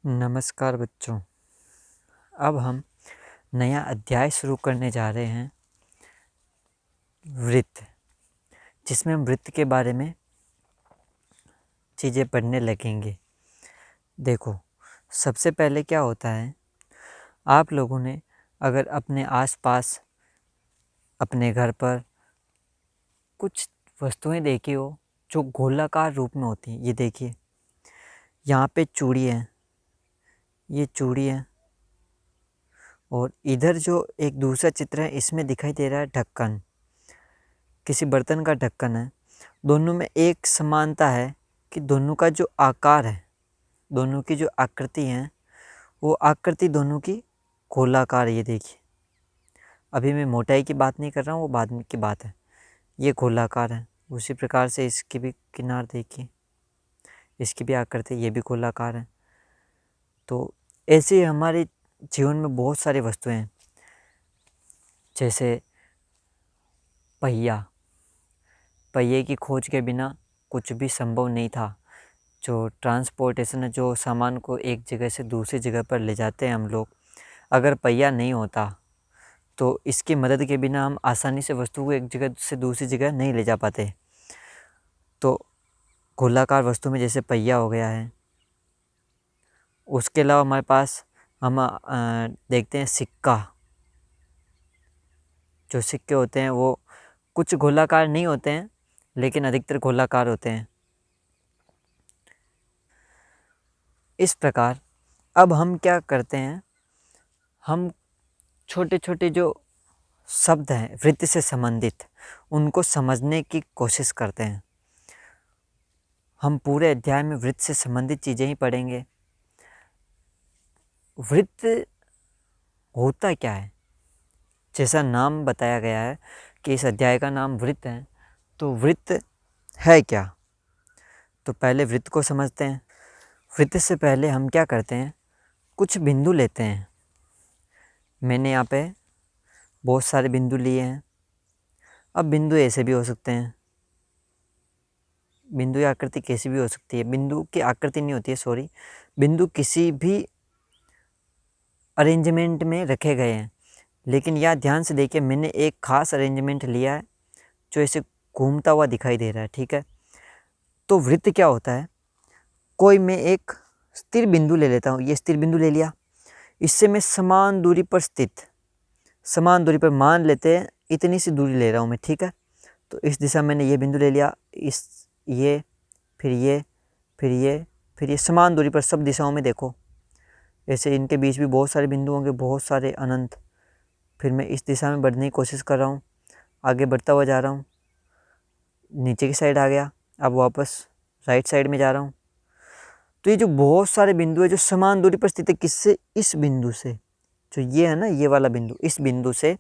नमस्कार बच्चों। अब हम नया अध्याय शुरू करने जा रहे हैं, वृत्त, जिसमें हम वृत्त के बारे में चीज़ें पढ़ने लगेंगे। देखो, सबसे पहले क्या होता है, आप लोगों ने अगर अपने आसपास अपने घर पर कुछ वस्तुएं देखी हो जो गोलाकार रूप में होती हैं। ये देखिए, यहाँ पे चूड़ी है, ये चूड़ी है, और इधर जो एक दूसरा चित्र है इसमें दिखाई दे रहा है ढक्कन, किसी बर्तन का ढक्कन है। दोनों में एक समानता है कि दोनों का जो आकार है, दोनों की जो आकृति है, वो आकृति दोनों की गोलाकार है। ये देखिए, अभी मैं मोटाई की बात नहीं कर रहा हूँ, वो बाद की बात है। ये गोलाकार है। उसी प्रकार से इसकी भी किनार देखिए, इसकी भी आकृति, ये भी गोलाकार है। तो ऐसे हमारे जीवन में बहुत सारी वस्तुएं हैं, जैसे पहिया। पहिए की खोज के बिना कुछ भी संभव नहीं था। जो ट्रांसपोर्टेशन है, जो सामान को एक जगह से दूसरी जगह पर ले जाते हैं हम लोग, अगर पहिया नहीं होता तो इसकी मदद के बिना हम आसानी से वस्तु को एक जगह से दूसरी जगह नहीं ले जा पाते। तो गोलाकार वस्तु में जैसे पहिया हो गया है। उसके अलावा हमारे पास हम देखते हैं सिक्का। जो सिक्के होते हैं वो कुछ गोलाकार नहीं होते हैं, लेकिन अधिकतर गोलाकार होते हैं। इस प्रकार अब हम क्या करते हैं, हम छोटे छोटे जो शब्द हैं वृत्त से संबंधित, उनको समझने की कोशिश करते हैं। हम पूरे अध्याय में वृत्त से संबंधित चीज़ें ही पढ़ेंगे। वृत्त होता क्या है? जैसा नाम बताया गया है कि इस अध्याय का नाम वृत्त है, तो वृत्त है क्या? तो पहले वृत्त को समझते हैं। वृत्त से पहले हम क्या करते हैं, कुछ बिंदु लेते हैं। मैंने यहाँ पे बहुत सारे बिंदु लिए हैं। अब बिंदु ऐसे भी हो सकते हैं, बिंदु की आकृति कैसी भी हो सकती है। बिंदु की आकृति नहीं होती है, सॉरी, बिंदु किसी भी अरेंजमेंट में रखे गए हैं। लेकिन यह ध्यान से देखिए, मैंने एक खास अरेंजमेंट लिया है जो ऐसे घूमता हुआ दिखाई दे रहा है, ठीक है। तो वृत्त क्या होता है, कोई मैं एक स्थिर बिंदु ले लेता हूँ। ये स्थिर बिंदु ले लिया, इससे मैं समान दूरी पर स्थित, समान दूरी पर मान लेते हैं इतनी सी दूरी ले रहा हूँ मैं, ठीक है। तो इस दिशा में मैंने ये बिंदु ले लिया, ये, फिर ये, फिर ये, फिर ये, समान दूरी पर सब दिशाओं में देखो। ऐसे इनके बीच भी बहुत सारे बिंदु होंगे, बहुत सारे अनंत। फिर मैं इस दिशा में बढ़ने की कोशिश कर रहा हूँ, आगे बढ़ता हुआ जा रहा हूँ, नीचे की साइड आ गया, अब वापस राइट साइड में जा रहा हूँ। तो ये जो बहुत सारे बिंदु है जो समान दूरी पर स्थित है, किससे? इस बिंदु से, जो ये है ना, ये वाला बिंदु, इस बिंदु से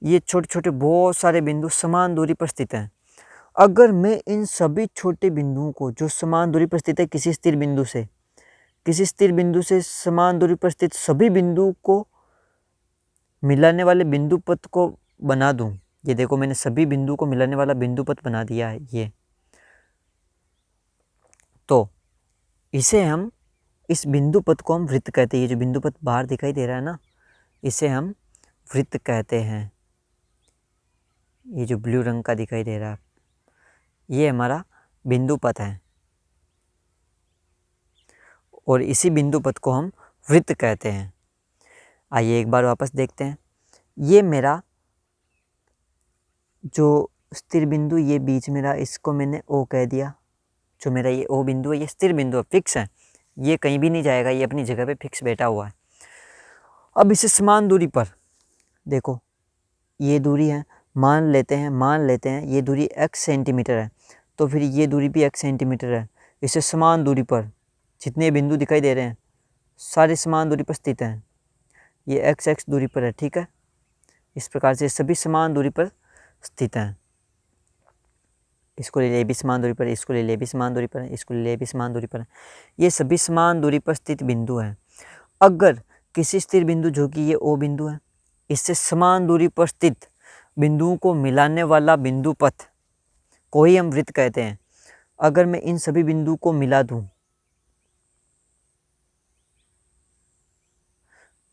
ये छोटे छोटे बहुत सारे बिंदु समान दूरी पर स्थित हैं। अगर मैं इन सभी छोटे बिंदुओं को जो समान दूरी पर स्थित है, किसी स्थिर बिंदु से, किसी स्थिर बिंदु से समान दूरी पर स्थित सभी बिंदु को मिलाने वाले बिंदु पथ को बना दूं, ये देखो मैंने सभी बिंदु को मिलाने वाला बिंदु पथ बना दिया है ये। तो इसे हम, इस बिंदु पथ को हम वृत्त कहते हैं। ये जो बिंदु पथ बाहर दिखाई दे रहा है ना, इसे हम वृत्त कहते हैं। ये जो ब्लू रंग का दिखाई दे रहा है, ये हमारा बिंदु पथ है, और इसी बिंदु पथ को हम वृत्त कहते हैं। आइए एक बार वापस देखते हैं। ये मेरा जो स्थिर बिंदु, ये बीच मेरा, इसको मैंने ओ कह दिया। जो मेरा ये ओ बिंदु है, ये स्थिर बिंदु है, फिक्स है, ये कहीं भी नहीं जाएगा, ये अपनी जगह पे फिक्स बैठा हुआ है। अब इसे समान दूरी पर देखो, ये दूरी है, मान लेते हैं ये दूरी x सेंटीमीटर है, तो फिर ये दूरी भी x सेंटीमीटर है। इसे समान दूरी पर जितने बिंदु दिखाई दे रहे हैं सारे समान दूरी पर स्थित हैं। ये x दूरी पर है, ठीक है। इस प्रकार से सभी समान दूरी पर स्थित हैं। इसको ले ले भी समान दूरी पर, इसको ले ले भी समान दूरी पर, इसको ले ले भी समान दूरी पर। ये सभी समान दूरी पर स्थित बिंदु हैं। अगर किसी स्थिर बिंदु, जो कि ये ओ बिंदु है, इससे समान दूरी पर स्थित बिंदुओं को मिलाने वाला बिंदु पथ को ही हम वृत्त कहते हैं। अगर मैं इन सभी बिंदु को मिला दूं,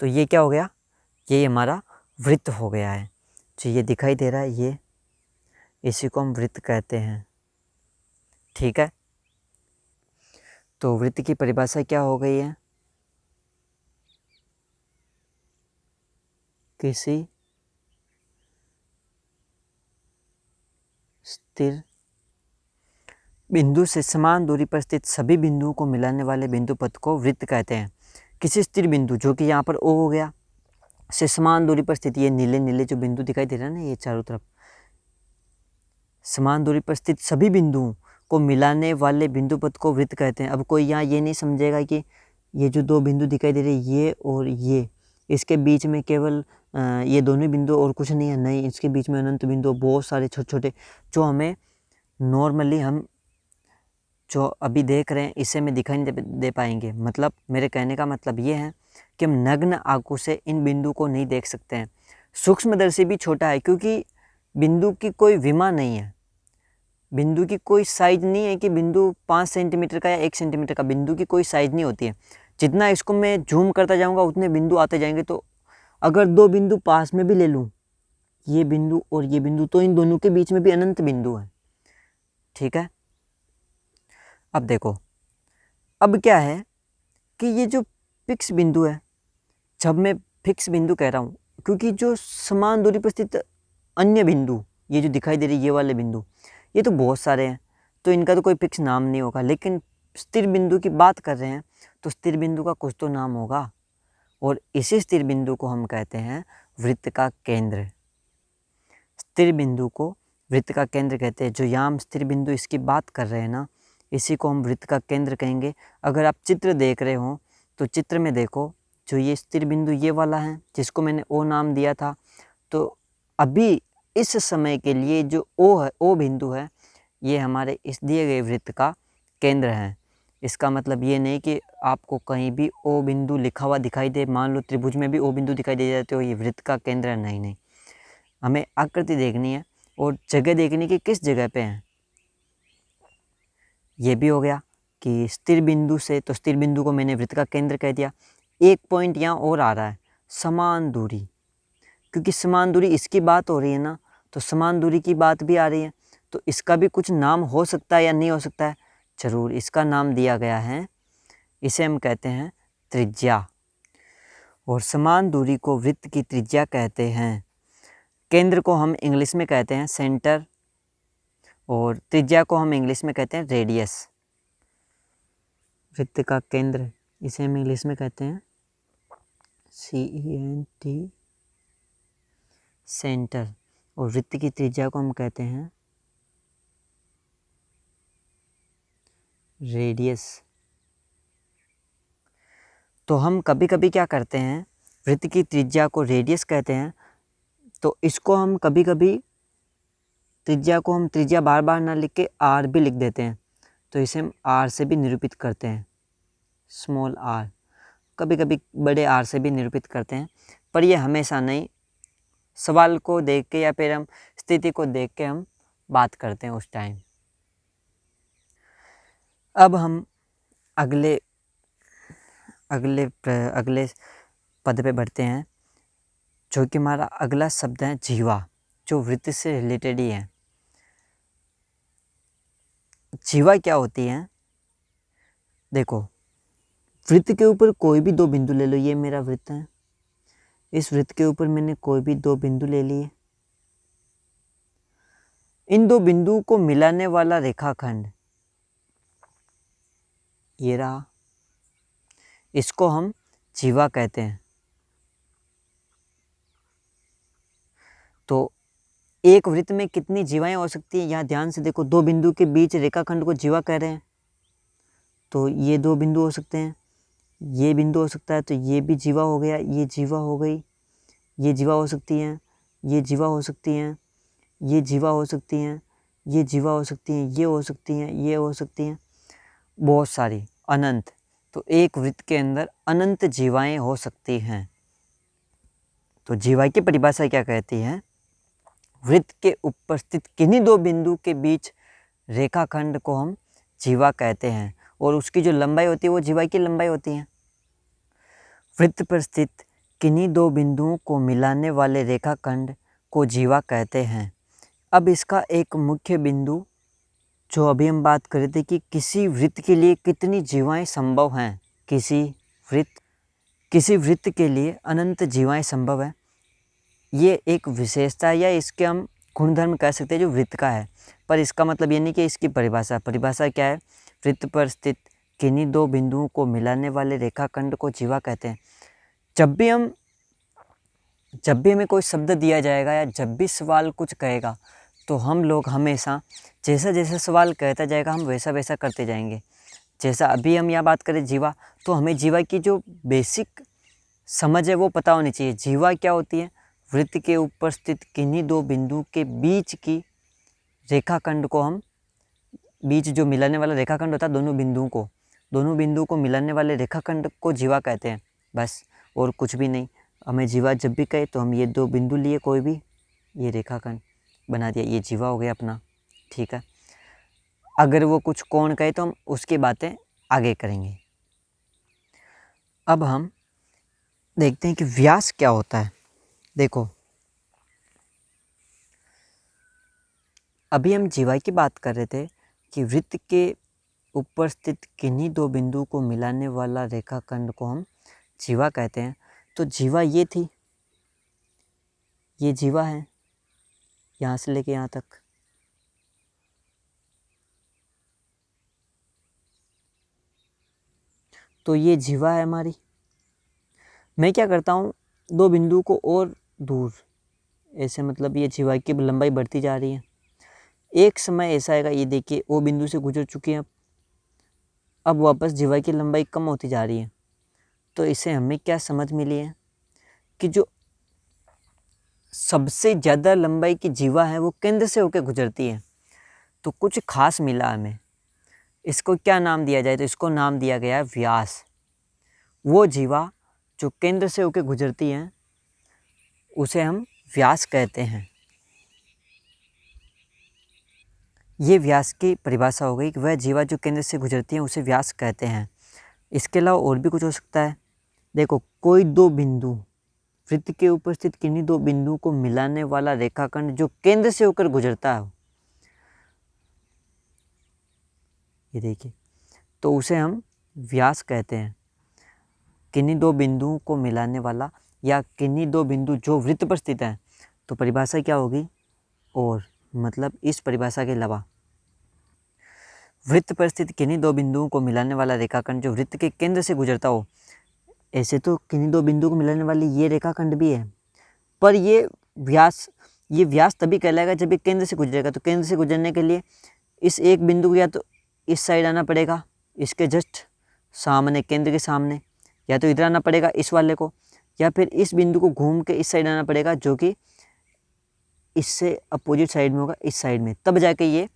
तो ये क्या हो गया, ये हमारा वृत्त हो गया है। जो ये दिखाई दे रहा है ये, इसी को हम वृत्त कहते हैं। ठीक है, तो वृत्त की परिभाषा क्या हो गई है, किसी स्थिर बिंदु से समान दूरी पर स्थित सभी बिंदुओं को मिलाने वाले बिंदु पथ को वृत्त कहते हैं। किसी स्थिर बिंदु, जो कि यहाँ पर O हो गया, से समान दूरी पर स्थित, ये नीले नीले जो बिंदु दिखाई दे रहा है ना, ये चारों तरफ, समान दूरी पर स्थित सभी बिंदुओं को मिलाने वाले बिंदु पथ को वृत्त कहते हैं। अब कोई यहाँ ये नहीं समझेगा कि ये जो दो बिंदु दिखाई दे रहे हैं, ये और ये, इसके बीच में केवल ये दोनों बिंदु और कुछ नहीं है, नहीं, इसके बीच में अनंत बिंदु बहुत सारे छोटे छोटे, जो हमें नॉर्मली हम जो अभी देख रहे हैं इसे में दिखाई नहीं दे पाएंगे। मतलब मेरे कहने का मतलब ये है कि हम नग्न आंखों से इन बिंदु को नहीं देख सकते हैं। सूक्ष्मदर्शी भी छोटा है, क्योंकि बिंदु की कोई विमा नहीं है, बिंदु की कोई साइज नहीं है कि बिंदु 5 सेंटीमीटर का या 1 सेंटीमीटर का, बिंदु की कोई साइज नहीं होती है। जितना इसको मैं जूम करता जाऊंगा उतने बिंदु आते जाएंगे। तो अगर दो बिंदु पास में भी ले लूँ, ये बिंदु और ये बिंदु, तो इन दोनों के बीच में भी अनंत बिंदु है। ठीक है, अब देखो, अब क्या है कि ये जो फिक्स बिंदु है, जब मैं फिक्स बिंदु कह रहा हूँ, क्योंकि जो समान दूरी पर स्थित अन्य बिंदु, ये जो दिखाई दे रही है ये वाले बिंदु, ये तो बहुत सारे हैं, तो इनका तो कोई फिक्स नाम नहीं होगा। लेकिन स्थिर बिंदु की बात कर रहे हैं तो स्थिर बिंदु का कुछ तो नाम होगा, और इसी स्थिर बिंदु को हम कहते हैं वृत्त का केंद्र। स्थिर बिंदु को वृत्त का केंद्र कहते हैं। जो यहाँ हम स्थिर बिंदु इसकी बात कर रहे हैं ना, इसी को हम वृत्त का केंद्र कहेंगे। अगर आप चित्र देख रहे हो तो चित्र में देखो, जो ये स्थिर बिंदु ये वाला है जिसको मैंने O नाम दिया था, तो अभी इस समय के लिए जो O है, O बिंदु है, ये हमारे इस दिए गए वृत्त का केंद्र है। इसका मतलब ये नहीं कि आपको कहीं भी O बिंदु लिखा हुआ दिखाई दे, मान लो त्रिभुज में भी O बिंदु दिखाई दे जाते हो, ये वृत्त का केंद्र है, नहीं नहीं, हमें आकृति देखनी है और जगह देखनी कि किस जगह पे है। ये भी हो गया कि स्थिर बिंदु से, तो स्थिर बिंदु को मैंने वृत्त का केंद्र कह दिया। एक पॉइंट यहाँ और आ रहा है, समान दूरी, क्योंकि समान दूरी इसकी बात हो रही है ना, तो समान दूरी की बात भी आ रही है, तो इसका भी कुछ नाम हो सकता है या नहीं हो सकता है, जरूर इसका नाम दिया गया है, इसे हम कहते हैं त्रिज्या। और समान दूरी को वृत्त की त्रिज्या कहते हैं। केंद्र को हम इंग्लिश में कहते हैं सेंटर, और त्रिज्या को हम इंग्लिश में कहते हैं रेडियस। वृत्त का केंद्र, इसे हम इंग्लिश में कहते हैं CENT, सेंटर, और वृत्त की त्रिज्या को हम कहते हैं रेडियस। तो हम कभी कभी क्या करते हैं, वृत्त की त्रिज्या को रेडियस कहते हैं, तो इसको हम कभी कभी त्रिज्या को हम त्रिज्या बार बार ना लिख के R भी लिख देते हैं, तो इसे हम R से भी निरूपित करते हैं, स्मॉल r। कभी कभी बड़े R से भी निरूपित करते हैं, पर यह हमेशा नहीं, सवाल को देख के या फिर हम स्थिति को देख के हम बात करते हैं उस टाइम। अब हम अगले पद पे बढ़ते हैं, जो कि हमारा अगला शब्द है जीवा, जो वृत्त से रिलेटेड ही है। जीवा क्या होती है, देखो, वृत्त के ऊपर कोई भी दो बिंदु ले लो, ये मेरा वृत्त है, इस वृत्त के ऊपर मैंने कोई भी दो बिंदु ले लिए, इन दो बिंदुओं को मिलाने वाला रेखाखंड ये रहा, इसको हम जीवा कहते हैं। तो एक वृत्त में कितनी जीवाएं हो सकती हैं, यहाँ ध्यान से देखो, दो बिंदु के बीच रेखाखंड को जीवा कह रहे हैं, तो ये दो बिंदु हो सकते हैं, ये बिंदु हो सकता है, तो ये भी जीवा हो गया, ये जीवा हो गई, ये जीवा हो सकती हैं, ये जीवा हो सकती हैं, ये जीवा हो सकती हैं, ये जीवा हो सकती हैं, ये हो सकती हैं, ये हो सकती हैं, बहुत सारी, अनंत। तो एक वृत्त के अंदर अनंत जीवाएं हो सकती हैं। तो जीवा की परिभाषा क्या कहती है, वृत्त के ऊपर स्थित किन्हीं दो बिंदु के बीच रेखाखंड को हम जीवा कहते हैं, और उसकी जो लंबाई होती है वो जीवा की लंबाई होती है। वृत्त पर स्थित किन्हीं दो बिंदुओं को मिलाने वाले रेखाखंड को जीवा कहते हैं। अब इसका एक मुख्य बिंदु जो अभी हम बात कर रहे थे कि किसी वृत्त के लिए कितनी जीवाएं संभव हैं। किसी वृत्त के लिए अनंत जीवाएं संभव है। ये एक विशेषता है या इसके हम गुणधर्म कह सकते हैं जो वृत्त का है। पर इसका मतलब ये नहीं कि इसकी परिभाषा क्या है। वृत्त पर स्थित किन्हीं दो बिंदुओं को मिलाने वाले रेखाखंड को जीवा कहते हैं। जब भी हमें कोई शब्द दिया जाएगा या जब भी सवाल कुछ कहेगा तो हम लोग हमेशा जैसा जैसा सवाल कहता जाएगा हम वैसा वैसा करते जाएंगे। जैसा अभी हम यहाँ बात करें जीवा, तो हमें जीवा की जो बेसिक समझ है वो पता होनी चाहिए। जीवा क्या होती है? वृत्त के ऊपर स्थित किन्हीं दो बिंदु के बीच की रेखाखंड को हम बीच जो मिलाने वाला रेखाखंड होता है दोनों बिंदुओं को मिलाने वाले रेखाखंड को जीवा कहते हैं। बस, और कुछ भी नहीं। हमें जीवा जब भी कहे तो हम ये दो बिंदु लिए कोई भी, ये रेखाखंड बना दिया, ये जीवा हो गया अपना। ठीक है। अगर वो कुछ कोण कहे तो हम उसकी बातें आगे करेंगे। अब हम देखते हैं कि व्यास क्या होता है। देखो, अभी हम जीवा की बात कर रहे थे कि वृत्त के ऊपर स्थित किन्हीं दो बिंदु को मिलाने वाला रेखाखंड को हम जीवा कहते हैं। तो जीवा ये थी, ये जीवा है यहाँ से लेके यहाँ तक। तो ये जीवा है हमारी। मैं क्या करता हूँ, दो बिंदु को और दूर ऐसे, मतलब ये जीवा की लंबाई बढ़ती जा रही है। एक समय ऐसा आएगा, ये देखिए ओ बिंदु से गुजर चुकी है, अब वापस जीवा की लंबाई कम होती जा रही है। तो इससे हमें क्या समझ मिली है कि जो सबसे ज़्यादा लंबाई की जीवा है वो केंद्र से होकर गुजरती है। तो कुछ खास मिला हमें। इसको क्या नाम दिया जाए? तो इसको नाम दिया गया है व्यास। वो जीवा जो केंद्र से होकर गुजरती है उसे हम व्यास कहते हैं। ये व्यास की परिभाषा हो गई कि वह जीवा जो केंद्र से गुजरती है उसे व्यास कहते हैं। इसके अलावा और भी कुछ हो सकता है। देखो, कोई दो बिंदु, वृत्त के ऊपर स्थित किन्हीं दो बिंदुओं को मिलाने वाला रेखाखंड जो केंद्र से होकर गुजरता है, ये देखिए, तो उसे हम व्यास कहते हैं। किन्हीं दो बिंदुओं को मिलाने वाला या किन्हीं दो बिंदु जो वृत्त पर स्थित है, तो परिभाषा क्या होगी? और मतलब इस परिभाषा के अलावा वृत्त पर स्थित किन्हीं दो बिंदुओं को मिलाने वाला रेखाखंड जो वृत्त के केंद्र से गुजरता हो। ऐसे तो किन्हीं दो बिंदुओं को मिलाने वाली ये रेखाखंड भी है, पर ये व्यास तभी कहलाएगा जब ये केंद्र से गुजरेगा। तो केंद्र से गुजरने के लिए इस एक बिंदु को या तो इस साइड आना पड़ेगा, इसके जस्ट सामने, केंद्र के सामने, या तो इधर आना पड़ेगा इस वाले को, या फिर इस बिंदु को घूम के इस साइड आना पड़ेगा जो कि इससे अपोजिट साइड में होगा, इस साइड में, तब जाके ये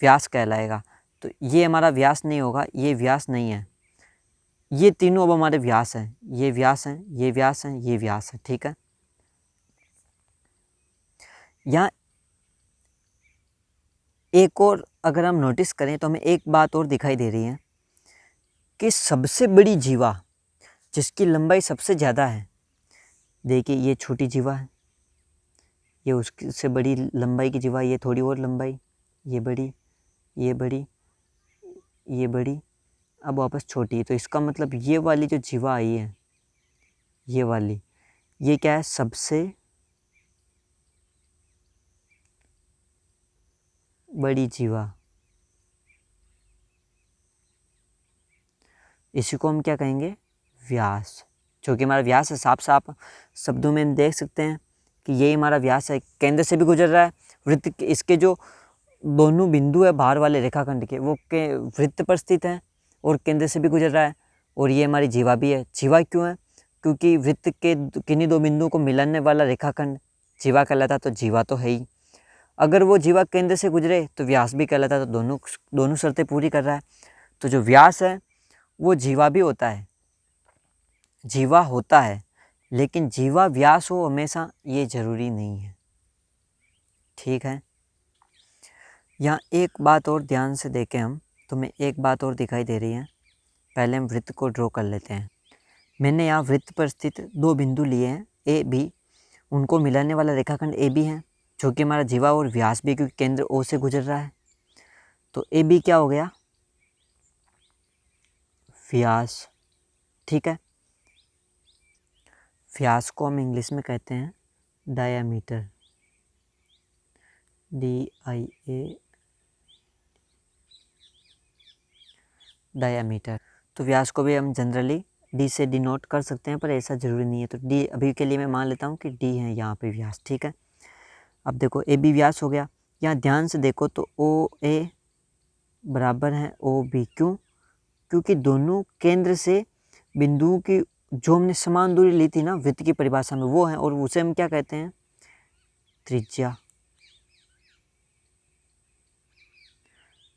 व्यास कहलाएगा। तो ये हमारा व्यास नहीं होगा, ये व्यास नहीं है। ये तीनों अब हमारे व्यास हैं, ये व्यास हैं, ये व्यास हैं, ये व्यास है। ठीक है। यहाँ एक और अगर हम नोटिस करें तो हमें एक बात और दिखाई दे रही है कि सबसे बड़ी जीवा जिसकी लंबाई सबसे ज़्यादा है, देखिए ये छोटी जीवा है, ये उससे बड़ी लंबाई की जीवा, ये थोड़ी और लंबाई, ये बड़ी, ये बड़ी, ये बड़ी, अब वापस छोटी। तो इसका मतलब ये वाली जो जीवा आई है, ये वाली, ये क्या है? सबसे बड़ी जीवा। इसी को हम क्या कहेंगे? व्यास। जो कि हमारा व्यास है, साफ साफ शब्दों में देख सकते हैं कि यही हमारा व्यास है। केंद्र से भी गुजर रहा है, वृत्त के इसके जो दोनों बिंदु है बाहर वाले रेखाखंड के, वो के वृत्त पर स्थित हैं और केंद्र से भी गुजर रहा है। और ये हमारी जीवा भी है। जीवा क्यों है? क्योंकि वृत्त के किन्हीं दो बिंदुओं को मिलाने वाला रेखाखंड जीवा कहलाता, तो जीवा तो है ही। अगर वो जीवा केंद्र से गुजरे तो व्यास भी कहलाता, तो दोनों शर्तें पूरी कर रहा है। तो जो व्यास है वो जीवा भी होता है, जीवा होता है, लेकिन जीवा व्यास हो हमेशा ये जरूरी नहीं है। ठीक है। यहाँ एक बात और ध्यान से देखें हम, तुम्हें एक बात और दिखाई दे रही है। पहले हम वृत्त को ड्रॉ कर लेते हैं। मैंने यहाँ वृत्त पर स्थित दो बिंदु लिए हैं ए बी, उनको मिलाने वाला रेखाखंड ए बी है, जो कि हमारा जीवा और व्यास भी, क्योंकि केंद्र ओ से गुजर रहा है। तो ए बी क्या हो गया, व्यास। ठीक है, व्यास को हम इंग्लिश में कहते हैं डायामीटर, DIA, डायामीटर। तो व्यास को भी हम जनरली डी से डिनोट कर सकते हैं, पर ऐसा ज़रूरी नहीं है। तो डी अभी के लिए मैं मान लेता हूँ कि डी है यहाँ पे व्यास। ठीक है, अब देखो ए बी व्यास हो गया। यहाँ ध्यान से देखो तो ओ ए बराबर है ओ बी। क्यों? क्योंकि दोनों केंद्र से बिंदुओं की जो हमने समान दूरी ली थी ना वृत्त की परिभाषा में, वो है, और उसे हम क्या कहते हैं, त्रिज्या।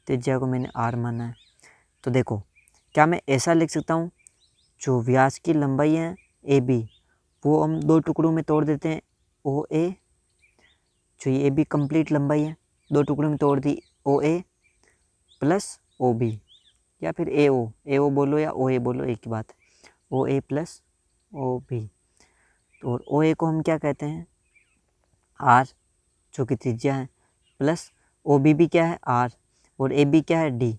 त्रिज्या को मैंने आर माना है। तो देखो, क्या मैं ऐसा लिख सकता हूँ, जो व्यास की लंबाई है ए बी, वो हम दो टुकड़ों में तोड़ देते हैं, ओ ए, जो ये ए बी कंप्लीट लंबाई है, दो टुकड़ों में तोड़ दी, ओ ए प्लस ओ बी, या फिर ए ओ बोलो या ओ ए बोलो, एक ही बात है, ओ ए प्लस ओ बी। और ओ ए को हम क्या कहते हैं, आर, जो कि त्रिज्या है, प्लस ओ बी भी क्या है, आर, और ए बी क्या है, डी।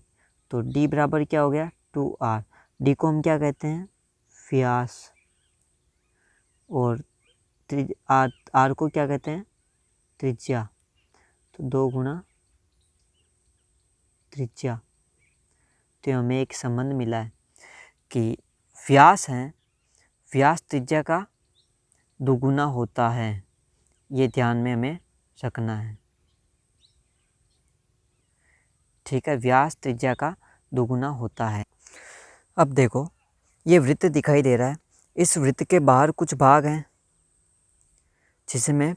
तो डी बराबर क्या हो गया, 2r। डी को हम क्या कहते हैं, व्यास, और आर को क्या कहते हैं, त्रिज्या। तो 2 गुणा त्रिज्या। तो हमें एक संबंध मिला है कि व्यास है, व्यास त्रिज्या का दोगुना होता है। ये ध्यान में हमें रखना है। ठीक है, व्यास त्रिज्या का दोगुना होता है। अब देखो, ये वृत्त दिखाई दे रहा है, इस वृत्त के बाहर कुछ भाग हैं, जिसे मैं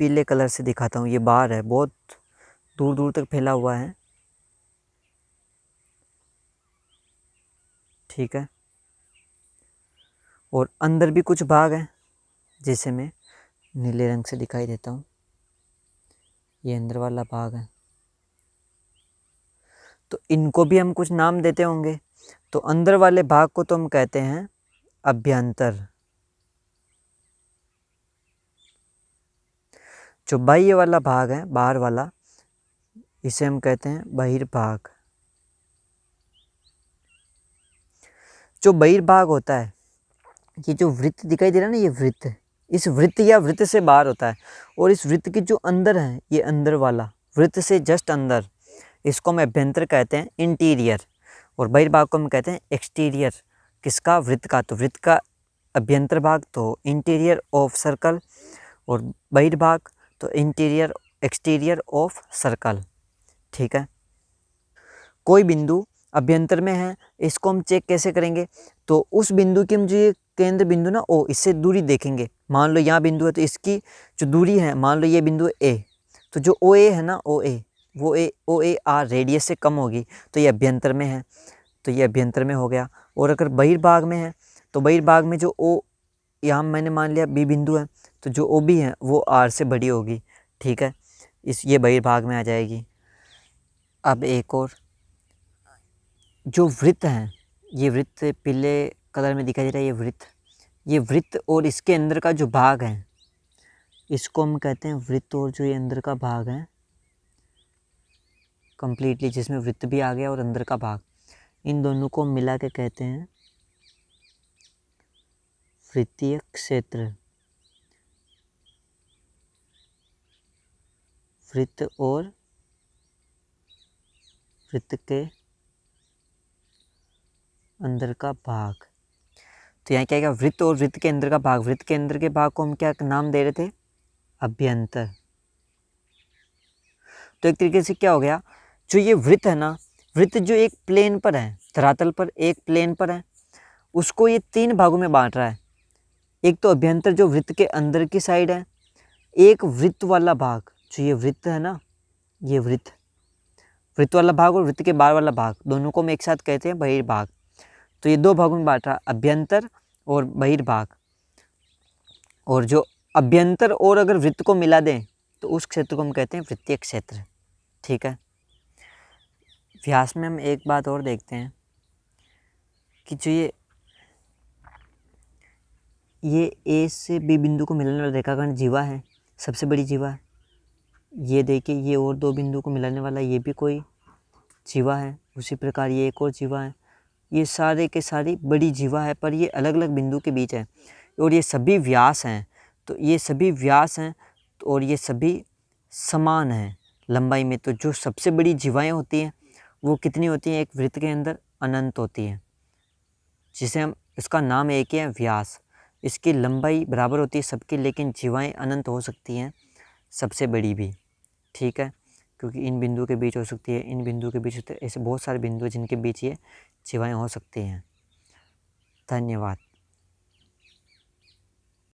पीले कलर से दिखाता हूँ। ये बाहर है, बहुत दूर दूर तक फैला हुआ है। ठीक है, और अंदर भी कुछ भाग हैं, जिसे मैं नीले रंग से दिखाई देता हूँ। ये अंदर वाला भाग है, तो इनको भी हम कुछ नाम देते होंगे। तो अंदर वाले भाग को तो हम कहते हैं अभ्यंतर। जो बाह्य वाला भाग है, बाहर वाला, इसे हम कहते हैं बहिर्भाग। जो बहिर्भाग होता है, ये जो वृत्त दिखाई दे रहा है ना, ये वृत्त, इस वृत्त या वृत्त से बाहर होता है। और इस वृत्त की जो अंदर है, ये अंदर वाला, वृत्त से जस्ट अंदर, इसको हम अभ्यंतर कहते हैं, इंटीरियर। और बहिर्भाग को हम कहते हैं एक्सटीरियर। किसका? वृत्त का। तो वृत्त का अभ्यंतर भाग तो इंटीरियर ऑफ सर्कल, और बहिर्भाग तो इंटीरियर एक्सटीरियर ऑफ सर्कल। ठीक है, कोई बिंदु अभ्यंतर में है, इसको हम चेक कैसे करेंगे? तो उस बिंदु की हम जो ये केंद्र बिंदु ना ओ, इससे दूरी देखेंगे। मान लो यहाँ बिंदु है, तो इसकी जो दूरी है, मान लो ये बिंदु ए, तो जो ओ ए है ना, ओ ए, वो ओ ए आर रेडियस से कम होगी, तो ये अभ्यंतर में है, तो ये अभ्यंतर में हो गया। और अगर बहिर्भाग में है, तो बहिर्भाग में जो ओ, यहाँ मैंने मान लिया बी बिंदु है, तो जो ओ बी है वो आर से बड़ी होगी। ठीक है, ये बहिर्भाग में आ जाएगी। अब एक और, जो वृत्त है, ये वृत्त पीले कलर में दिखाई दे रहा है, ये वृत्त और इसके अंदर का जो भाग है, इसको हम कहते हैं वृत्त। और जो ये अंदर का भाग है कंप्लीटली, जिसमें वृत्त भी आ गया और अंदर का भाग, इन दोनों को मिला के कहते हैं वृत्तीय क्षेत्र। वृत्त और वृत्त के अंदर का भाग, तो यहाँ क्या है, वृत्त और वृत्त के अंदर का भाग। वृत्त के अंदर के भाग को हम क्या नाम दे रहे थे? अभ्यंतर। तो एक तरीके से क्या हो गया, जो ये वृत्त है ना, वृत्त जो एक प्लेन पर है, धरातल पर एक प्लेन पर है, उसको ये 3 भागों में बांट रहा है। एक तो अभ्यंतर जो वृत्त के अंदर की साइड है, एक वृत्त वाला भाग, जो ये वृत्त है ना, ये वृत्त वाला भाग और वृत्त के बाहर वाला भाग, दोनों को हम एक साथ कहते हैं बहिर्भाग। तो ये 2 भागों में बांट रहा, अभ्यंतर और बहिर्भाग। और जो अभ्यंतर और अगर वृत्त को मिला दें, तो उस क्षेत्र को हम कहते हैं वृत्तीय क्षेत्र। ठीक है, व्यास में हम एक बात और देखते हैं कि जो ये ये ए से बी बिंदु को मिलाने वाला रेखाखंड जीवा है, सबसे बड़ी जीवा है। ये देखिए ये और दो बिंदु को मिलाने वाला ये भी कोई जीवा है। उसी प्रकार ये एक और जीवा है। ये सारे के सारी बड़ी जीवा है, पर ये अलग अलग बिंदु के बीच है और ये सभी व्यास हैं। तो ये सभी व्यास हैं और ये सभी समान हैं लंबाई में। तो जो सबसे बड़ी जीवाएं होती हैं वो कितनी होती हैं? एक वृत्त के अंदर अनंत होती है, जिसे हम, इसका नाम एक ही है व्यास। इसकी लंबाई बराबर होती है सबकी, लेकिन जीवाएं अनंत हो सकती हैं, सबसे बड़ी भी। ठीक है, क्योंकि इन बिंदु के बीच हो सकती है, इन बिंदु के बीच होते हैं, ऐसे बहुत सारे बिंदु हैं जिनके बीच ये जीवाएं हो सकती हैं। धन्यवाद।